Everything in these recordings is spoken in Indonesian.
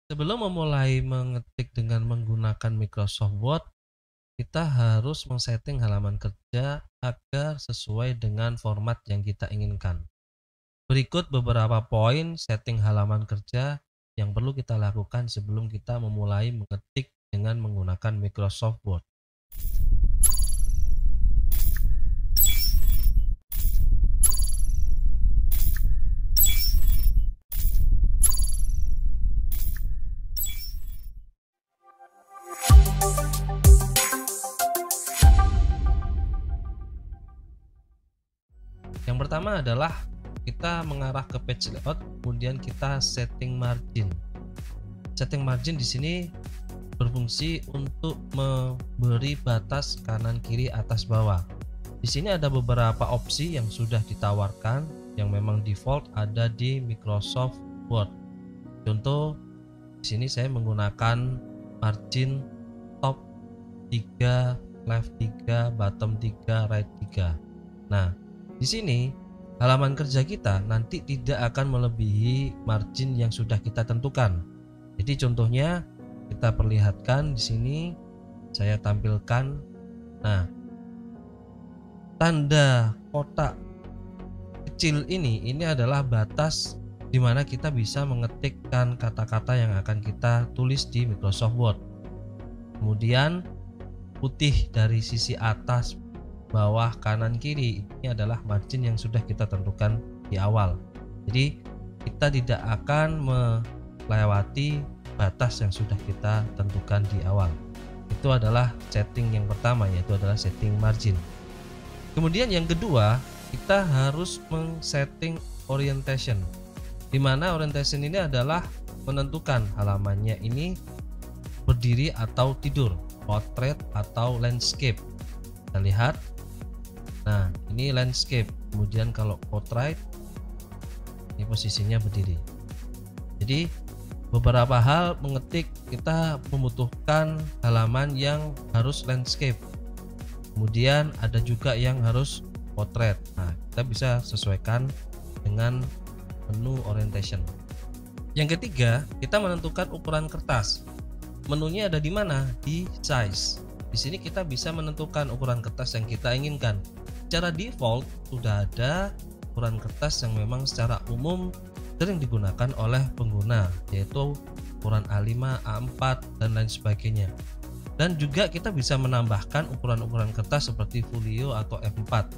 Sebelum memulai mengetik dengan menggunakan Microsoft Word, kita harus men-setting halaman kerja agar sesuai dengan format yang kita inginkan. Berikut beberapa poin setting halaman kerja yang perlu kita lakukan sebelum kita memulai mengetik dengan menggunakan Microsoft Word. Yang pertama adalah kita mengarah ke page layout, kemudian kita setting margin. Setting margin di sini berfungsi untuk memberi batas kanan, kiri, atas, bawah. Di sini ada beberapa opsi yang sudah ditawarkan yang memang default ada di Microsoft Word. Contoh di sini saya menggunakan margin top 3, left 3, bottom 3, right 3. Nah, di sini halaman kerja kita nanti tidak akan melebihi margin yang sudah kita tentukan. Jadi contohnya kita perlihatkan di sini, saya tampilkan. Nah, tanda kotak kecil ini adalah batas di mana kita bisa mengetikkan kata-kata yang akan kita tulis di Microsoft Word. Kemudian putih dari sisi atas, bawah, kanan, kiri ini adalah margin yang sudah kita tentukan di awal. Jadi kita tidak akan melewati batas yang sudah kita tentukan di awal. Itu adalah setting yang pertama, yaitu adalah setting margin. Kemudian yang kedua, kita harus men-setting orientation, di mana orientation ini adalah menentukan halamannya ini berdiri atau tidur, portrait atau landscape. Kita lihat. Nah, ini landscape. Kemudian kalau portrait, ini posisinya berdiri. Jadi beberapa hal mengetik kita membutuhkan halaman yang harus landscape. Kemudian ada juga yang harus portrait. Nah, kita bisa sesuaikan dengan menu orientation. Yang ketiga, kita menentukan ukuran kertas. Menunya ada di mana? Di size. Di sini kita bisa menentukan ukuran kertas yang kita inginkan. Secara default sudah ada ukuran kertas yang memang secara umum sering digunakan oleh pengguna, yaitu ukuran A5, A4 dan lain sebagainya. Dan juga kita bisa menambahkan ukuran-ukuran kertas seperti folio atau F4.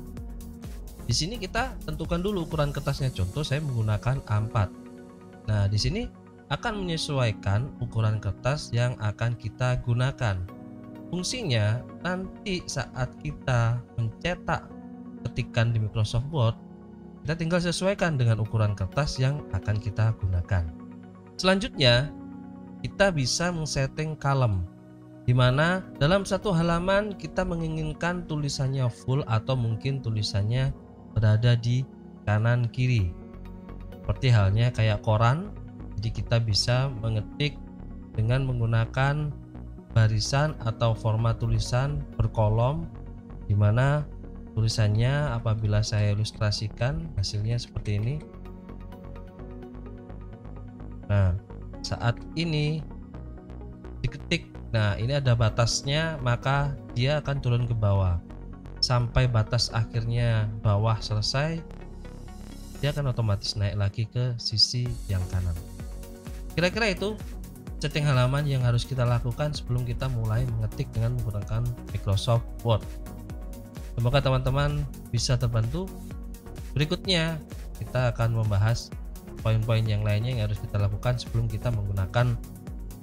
Di sini kita tentukan dulu ukuran kertasnya. Contoh saya menggunakan A4. Nah, di sini akan menyesuaikan ukuran kertas yang akan kita gunakan. Fungsinya nanti saat kita mencetak ketikan di Microsoft Word, kita tinggal sesuaikan dengan ukuran kertas yang akan kita gunakan. Selanjutnya, kita bisa men-setting column, di mana dalam satu halaman kita menginginkan tulisannya full atau mungkin tulisannya berada di kanan kiri. Seperti halnya kayak koran, jadi kita bisa mengetik dengan menggunakan barisan atau format tulisan berkolom, di mana tulisannya apabila saya ilustrasikan hasilnya seperti ini. Nah, saat ini diketik, nah ini ada batasnya, maka dia akan turun ke bawah sampai batas akhirnya bawah selesai, dia akan otomatis naik lagi ke sisi yang kanan. Kira-kira itu setting halaman yang harus kita lakukan sebelum kita mulai mengetik dengan menggunakan Microsoft Word. Semoga teman-teman bisa terbantu. Berikutnya kita akan membahas poin-poin yang lainnya yang harus kita lakukan sebelum kita menggunakan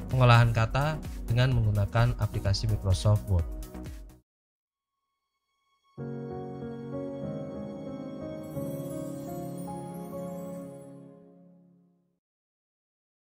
pengolahan kata dengan menggunakan aplikasi Microsoft Word.